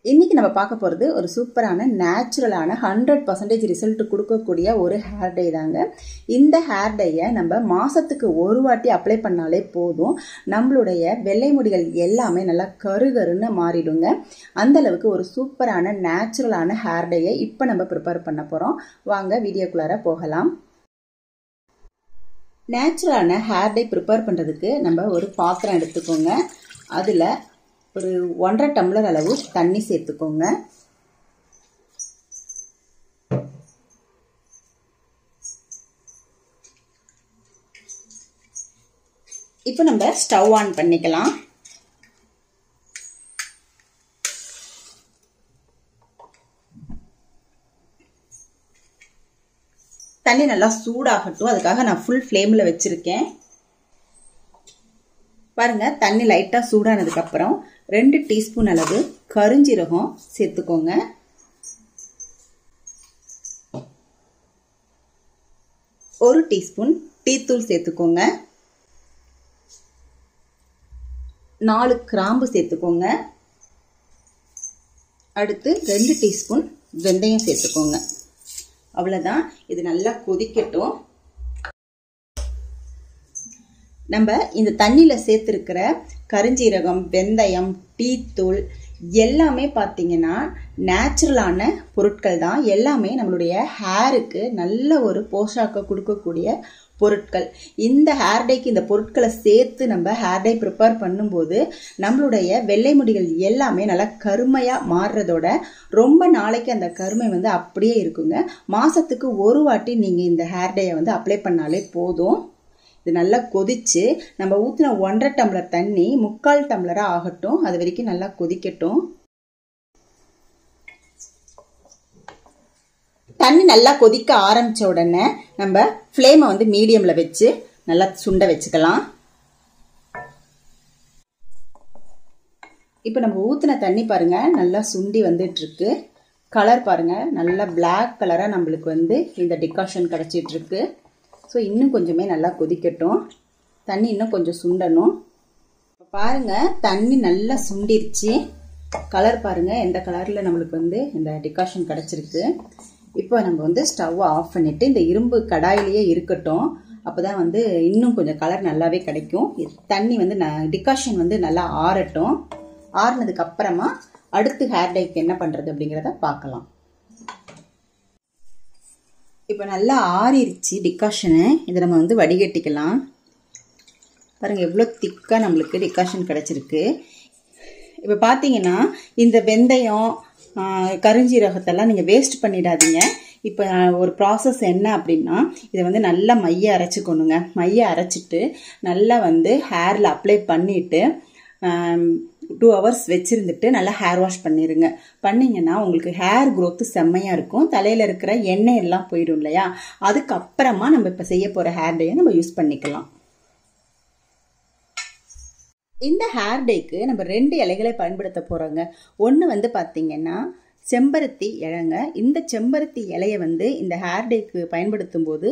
இன்னைக்கு நம்ம பார்க்க போகிறது ஒரு சூப்பரான நேச்சுரலான 100% ரிசல்ட் கொடுக்கக்கூடிய ஒரு ஹேர் டை தாங்க. இந்த ஹேர் டையை நம்ம மாதத்துக்கு ஒரு வாட்டி அப்ளை பண்ணாலே போதும், நம்மளுடைய வெள்ளை முடிகள் எல்லாமே நல்லா கருகருன்னு மாறிடுங்க. அந்தளவுக்கு ஒரு சூப்பரான நேச்சுரலான ஹேர் டையை இப்போ நம்ம ப்ரிப்பேர் பண்ண போகிறோம். வாங்க வீடியோக்குள்ளார போகலாம். நேச்சுரலான ஹேர் டை ப்ரிப்பேர் பண்ணுறதுக்கு நம்ம ஒரு பாத்திரம் எடுத்துக்கோங்க. அதில் ஒரு 1.5 டம்ளர் அளவு தண்ணி சேர்த்துக்கோங்க. இப்போ நம்ம ஸ்டவ் ஆன் பண்ணிக்கலாம். தண்ணி நல்லா சூடாகட்டும், அதுக்காக நான் ஃபுல் ஃப்ளேமில் வச்சுருக்கேன். பாருங்க, தண்ணி லைட்டாக சூடானதுக்கு அப்புறம் 2 டீஸ்பூன் அளவு கருஞ்சீரகம் சேர்த்துக்கோங்க. ஒரு டீஸ்பூன் டீத்தூள் சேர்த்துக்கோங்க. 4 கிராம்பு சேர்த்துக்கோங்க. அடுத்து 2 டீஸ்பூன் வெந்தயம் சேர்த்துக்கோங்க. அவ்வளோதான், இது நல்லா கொதிக்கட்டும். நம்ம இந்த தண்ணியில் சேர்த்துருக்கிற கருஞ்சீரகம், வெந்தயம், டீத்தூள் எல்லாமே பார்த்தீங்கன்னா நேச்சுரலான பொருட்கள் தான். எல்லாமே நம்மளுடைய ஹேருக்கு நல்ல ஒரு போஷாக்கை கொடுக்கக்கூடிய பொருட்கள். இந்த ஹேர் டைக்கு இந்த பொருட்களை சேர்த்து நம்ம ஹேர் டை ப்ரிப்பேர் பண்ணும்போது நம்மளுடைய வெள்ளை முடிகள் எல்லாமே நல்லா கருமையாக மாறுறதோட ரொம்ப நாளைக்கு அந்த கருமை வந்து அப்படியே இருக்குங்க. மாதத்துக்கு ஒரு வாட்டி நீங்கள் இந்த ஹேர் டையை வந்து அப்ளை பண்ணாலே போதும். இது நல்லா கொதிச்சு நம்ம ஊற்றின 1.5 டம்ளர் தண்ணி 3/4 டம்ளராக ஆகட்டும். அது வரைக்கும் நல்லா கொதிக்கட்டும். தண்ணி நல்லா கொதிக்க ஆரம்பித்த உடனே நம்ம ஃப்ளேமை வந்து மீடியமில் வச்சு நல்லா சுண்ட வச்சுக்கலாம். இப்போ நம்ம ஊற்றின தண்ணி பாருங்க நல்லா சுண்டி வந்துட்டுருக்கு. கலர் பாருங்க நல்லா பிளாக் கலராக நம்மளுக்கு வந்து இந்த டிகாஷன் கிடச்சிட்ருக்கு. ஸோ இன்னும் கொஞ்சமே நல்லா கொதிக்கட்டும். தண்ணி இன்னும் கொஞ்சம் சுண்டணும். இப்போ பாருங்கள், தண்ணி நல்லா சுண்டிருச்சு. கலர் பாருங்கள் எந்த கலரில் நம்மளுக்கு வந்து இந்த டிகாஷன் கிடச்சிருக்கு. இப்போ நம்ம வந்து ஸ்டவ் ஆஃப் பண்ணிவிட்டு இந்த இரும்பு கடாயிலேயே இருக்கட்டும். அப்போ தான் வந்து இன்னும் கொஞ்சம் கலர் நல்லாவே கிடைக்கும். தண்ணி வந்து டிகாஷன் வந்து நல்லா ஆறட்டும். ஆறுனதுக்கு அப்புறமா அடுத்து ஹேர் டைக்கு என்ன பண்ணுறது அப்படிங்கிறத பார்க்கலாம். இப்போ நல்லா ஆறிடுச்சு டிகாஷனு. இதை நம்ம வந்து வடிகட்டிக்கலாம். பாருங்கள் எவ்வளோ திக்காக நம்மளுக்கு டிகாஷன் கிடச்சிருக்கு. இப்போ பார்த்தீங்கன்னா இந்த வெந்தயம், கருஞ்சீரகத்தெல்லாம் நீங்கள் வேஸ்ட் பண்ணிடாதீங்க. இப்போ ஒரு ப்ராசஸ் என்ன அப்படின்னா, இதை வந்து நல்லா மைய அரைச்சிக்கணுங்க. மைய அரைச்சிட்டு நல்லா வந்து ஹேரில் அப்ளை பண்ணிவிட்டு 2 hours வச்சுருந்துட்டு நல்லா ஹேர் வாஷ் பண்ணிடுங்க. பண்ணிங்கன்னா உங்களுக்கு ஹேர் க்ரோத்து செம்மையாக இருக்கும். தலையில் இருக்கிற எண்ணெய் எல்லாம் போயிடும் இல்லையா, அதுக்கப்புறமா நம்ம இப்போ செய்ய போகிற ஹேர் டையை நம்ம யூஸ் பண்ணிக்கலாம். இந்த ஹேர் டைக்கு நம்ம 2 இலைகளை பயன்படுத்த போகிறோங்க. ஒன்று வந்து பார்த்திங்கன்னா செம்பருத்தி இலைங்க. இந்த செம்பருத்தி இலையை வந்து இந்த ஹேர் டைக்கு பயன்படுத்தும் போது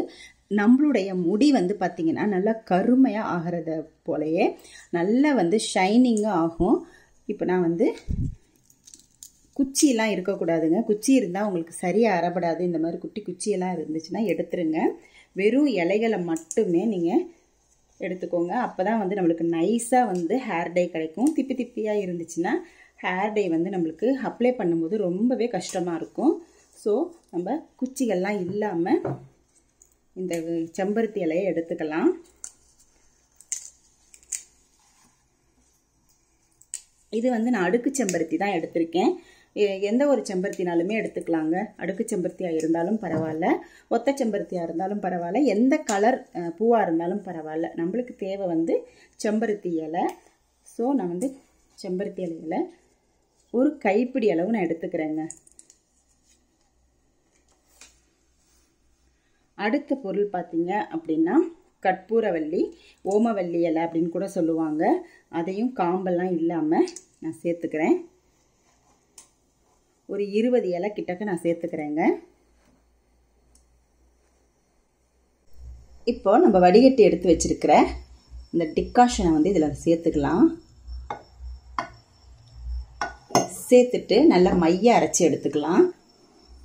நம்மளுடைய முடி வந்து பார்த்திங்கன்னா நல்லா கருமையாக ஆகிறத போலயே நல்லா வந்து ஷைனிங்காக ஆகும். இப்போ நான் வந்து குச்சியெல்லாம் இருக்கக்கூடாதுங்க. குச்சி இருந்தால் உங்களுக்கு சரியாக அறப்படாது. இந்த மாதிரி குட்டி குச்சியெல்லாம் இருந்துச்சுன்னா எடுத்துருங்க. வெறும் இலைகளை மட்டுமே நீங்கள் எடுத்துக்கோங்க. அப்போ தான் வந்து நம்மளுக்கு நைஸாக வந்து ஹேர் டை கிடைக்கும். திப்பி திப்பியாக இருந்துச்சுன்னா ஹேர் டை வந்து நம்மளுக்கு அப்ளை பண்ணும்போது ரொம்பவே கஷ்டமாக இருக்கும். ஸோ நம்ம குச்சிகள்லாம் இல்லாமல் இந்த செம்பருத்தி இலையை எடுத்துக்கலாம். இது வந்து நான் அடுக்கு செம்பருத்தி தான் எடுத்திருக்கேன். எந்த ஒரு செம்பருத்தினாலுமே எடுத்துக்கலாங்க. அடுக்கு செம்பருத்தியாக இருந்தாலும் பரவாயில்ல, ஒத்த செம்பருத்தியாக இருந்தாலும் பரவாயில்ல, எந்த கலர் பூவாக இருந்தாலும் பரவாயில்ல. நம்மளுக்கு தேவை வந்து செம்பருத்தி இலை. ஸோ நான் வந்து செம்பருத்தி இலையில் ஒரு கைப்பிடி அளவு நான் எடுத்துக்கிறேங்க. அடுத்த பொருள் பார்த்தீங்க அப்படின்னா கற்பூரவள்ளி, ஓமவல்லி இலை அப்படின்னு கூட சொல்லுவாங்க. அதையும் காம்பெல்லாம் இல்லாமல் நான் சேர்த்துக்கிறேன். ஒரு 20 இலை கிட்டக்க நான் சேர்த்துக்கிறேங்க. இப்போ நம்ம வடிகட்டி எடுத்து வச்சிருக்கிற இந்த டிகாஷனை வந்து இதில் சேர்த்துக்கலாம். சேர்த்துட்டு நல்லா மைய அரைச்சி எடுத்துக்கலாம்.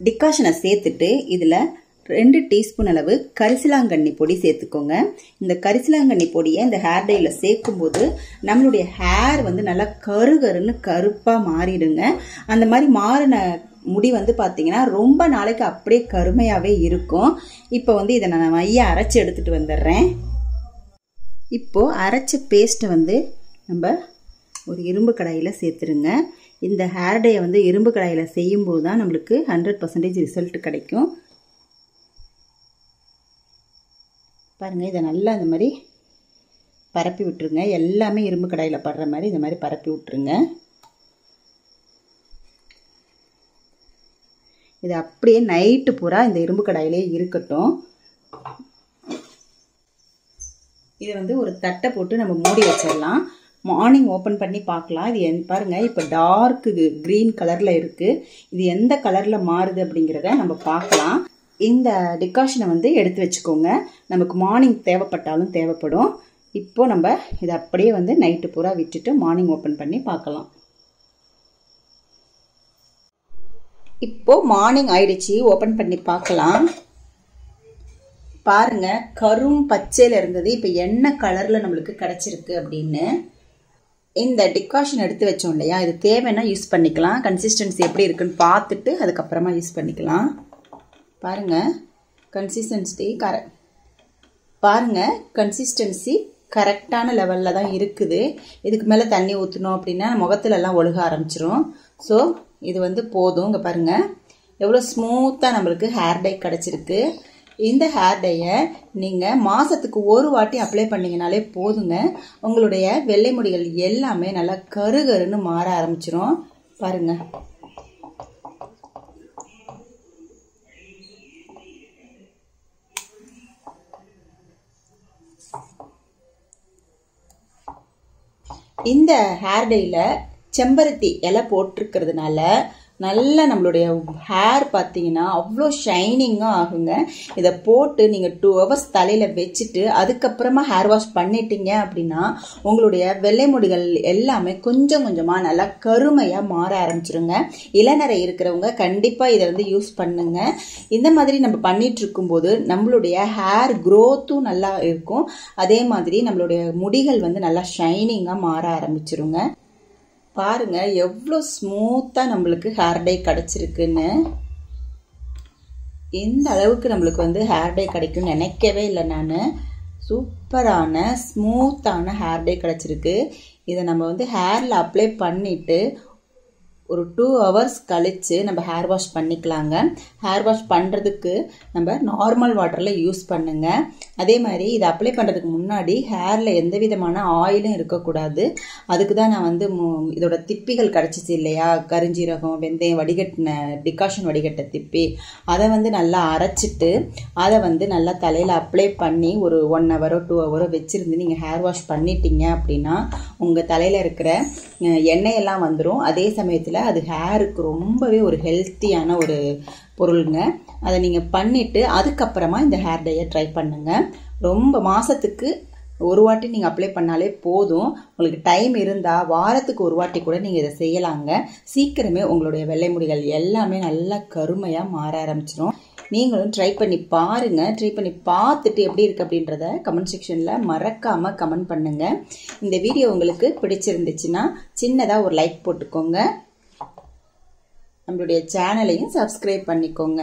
டிகாஷனை சேர்த்துட்டு இதில் 2 டீஸ்பூன் அளவு கரிசலாங்கண்ணி பொடி சேர்த்துக்கோங்க. இந்த கரிசலாங்கண்ணி பொடியை இந்த ஹேர் டையில் சேர்க்கும்போது நம்மளுடைய ஹேர் வந்து நல்லா கருகருன்னு கருப்பாக மாறிடுங்க. அந்த மாதிரி மாறின முடி வந்து பார்த்தீங்கன்னா ரொம்ப நாளைக்கு அப்படியே கருமையாகவே இருக்கும். இப்போ வந்து இதை நான் மைய அரைச்சி எடுத்துகிட்டு வந்துடுறேன். இப்போது அரைச்ச பேஸ்ட்டை வந்து நம்ம ஒரு இரும்பு கடாயில் சேர்த்துருங்க. இந்த ஹேர் டையை வந்து இரும்பு கடாயில் செய்யும்போது தான் நம்மளுக்கு 100% ரிசல்ட் கிடைக்கும். பாருங்கள், இதை நல்லா இந்த மாதிரி பரப்பி விட்டுருங்க. எல்லாமே இரும்பு கடாயில் படுற மாதிரி இந்த மாதிரி பரப்பி விட்டுருங்க. இது அப்படியே நைட்டு பூரா இந்த இரும்பு கடாயிலே இருக்கட்டும். இதை வந்து ஒரு தட்டை போட்டு நம்ம மூடி வச்சிடலாம். மார்னிங் ஓப்பன் பண்ணி பார்க்கலாம். இது பாருங்கள், இப்போ டார்க் க்ரீன் கலரில் இருக்குது. இது எந்த கலரில் மாறுது அப்படிங்கிறத நம்ம பார்க்கலாம். இந்த டிகாஷனை வந்து எடுத்து வச்சுக்கோங்க. நமக்கு மார்னிங் தேவைப்பட்டாலும் தேவைப்படும். இப்போ நம்ம இதை அப்படியே வந்து நைட்டு பூரா விட்டுட்டு மார்னிங் ஓப்பன் பண்ணி பார்க்கலாம். இப்போ மார்னிங் ஆயிடுச்சு, ஓப்பன் பண்ணி பார்க்கலாம். பாருங்க, கரும் பச்சையில் இருந்தது இப்போ என்ன கலரில் நம்மளுக்கு கிடைச்சிருக்கு அப்படின்னு. இந்த டிகாஷன் எடுத்து வச்சோம் இல்லையா, இது தேவைன்னா யூஸ் பண்ணிக்கலாம். கன்சிஸ்டன்சி எப்படி இருக்குன்னு பார்த்துட்டு அதுக்கப்புறமா யூஸ் பண்ணிக்கலாம். பாருங்க, கன்சிஸ்டன்சி கரெக்டான லெவலில் தான் இருக்குது. இதுக்கு மேலே தண்ணி ஊற்றணும் அப்படின்னா முகத்துலலாம் ஒழுக ஆரம்பிச்சிரும். ஸோ இது வந்து போதும். இங்கே பாருங்கள் எவ்வளோ ஸ்மூத்தாக நம்மளுக்கு ஹேர் டை கிடச்சிருக்கு. இந்த ஹேர் டையை நீங்கள் மாதத்துக்கு ஒரு வாட்டி அப்ளை பண்ணிங்கனாலே போதுங்க. உங்களுடைய வெள்ளை முடிகள் எல்லாமே நல்லா கருகருன்னு மாற ஆரம்பிச்சிரும். பாருங்கள், இந்த ஹேர் டையில் செம்பருத்தி இலை போட்டிருக்கிறதுனால நல்லா நம்மளுடைய ஹேர் பார்த்தீங்கன்னா அவ்வளோ ஷைனிங்காக ஆகுங்க. இதை போட்டு நீங்கள் 2 hours தலையில் வச்சுட்டு அதுக்கப்புறமா ஹேர் வாஷ் பண்ணிட்டீங்க அப்படின்னா உங்களுடைய வெள்ளை முடிகள் எல்லாமே கொஞ்சம் கொஞ்சமாக நல்லா கருமையாக மாற ஆரம்பிச்சிருங்க. இளநரை இருக்கிறவங்க கண்டிப்பாக இதை வந்து யூஸ் பண்ணுங்க. இந்த மாதிரி நம்ம பண்ணிட்டு இருக்கும்போது நம்மளுடைய ஹேர் க்ரோத்தும் நல்லா இருக்கும். அதே மாதிரி நம்மளுடைய முடிகள் வந்து நல்லா ஷைனிங்காக மாற ஆரம்பிச்சிருங்க. பாருங்க எவ்வளோ ஸ்மூத்தாக நம்மளுக்கு ஹேர் டை கிடச்சிருக்குன்னு. இந்த அளவுக்கு நம்மளுக்கு வந்து ஹேர் டை கிடைக்கும்னு நினைக்கவே இல்லை நான். சூப்பரான ஸ்மூத்தான ஹேர் டை கிடச்சிருக்கு. இதை நம்ம வந்து ஹேரில் அப்ளை பண்ணிவிட்டு ஒரு 2 hours கழித்து நம்ம ஹேர் வாஷ் பண்ணிக்கலாங்க. ஹேர் வாஷ் பண்ணுறதுக்கு நம்ம நார்மல் வாட்டரில் யூஸ் பண்ணுங்க. அதே மாதிரி இதை அப்ளை பண்ணுறதுக்கு முன்னாடி ஹேரில் எந்த விதமான ஆயிலும் இருக்கக்கூடாது. அதுக்கு தான் நான் வந்து இதோட திப்பிகள் கிடச்சிச்சு இல்லையா, கருஞ்சீரகம், வெந்தயம் வடிகட்டின டிகாஷன் வடிகட்ட திப்பி, அதை வந்து நல்லா அரைச்சிட்டு அதை வந்து நல்லா தலையில் அப்ளை பண்ணி ஒரு 1 hour 2 hour வச்சுருந்து நீங்கள் ஹேர் வாஷ் பண்ணிட்டீங்க அப்படின்னா உங்கள் தலையில் இருக்கிற எண்ணெயெல்லாம் வந்துடும். அதே சமயத்தில் அது ஹேருக்கு ரொம்பவே ஒரு ஹெல்த்தியான ஒரு பொருளுங்க. அதை நீங்கள் பண்ணிவிட்டு அதுக்கப்புறமா இந்த ஹேர் டையை ட்ரை பண்ணுங்கள். ரொம்ப மாதத்துக்கு ஒரு வாட்டி நீங்கள் அப்ளை பண்ணாலே போதும். உங்களுக்கு டைம் இருந்தால் வாரத்துக்கு ஒரு வாட்டி கூட நீங்கள் இதை செய்யலாங்க. சீக்கிரமே உங்களுடைய வெள்ளை முடிகள் எல்லாமே நல்லா கருமையாக மாற ஆரம்பிச்சிடும். நீங்களும் ட்ரை பண்ணி பாருங்கள். ட்ரை பண்ணி பார்த்துட்டு எப்படி இருக்குது அப்படின்றத கமெண்ட் செக்ஷனில் மறக்காமல் கமெண்ட் பண்ணுங்கள். இந்த வீடியோ உங்களுக்கு பிடிச்சிருந்துச்சுன்னா சின்னதாக ஒரு லைக் போட்டுக்கோங்க. நம்மளுடைய சேனலையும் சப்ஸ்கிரைப் பண்ணிக்கோங்க.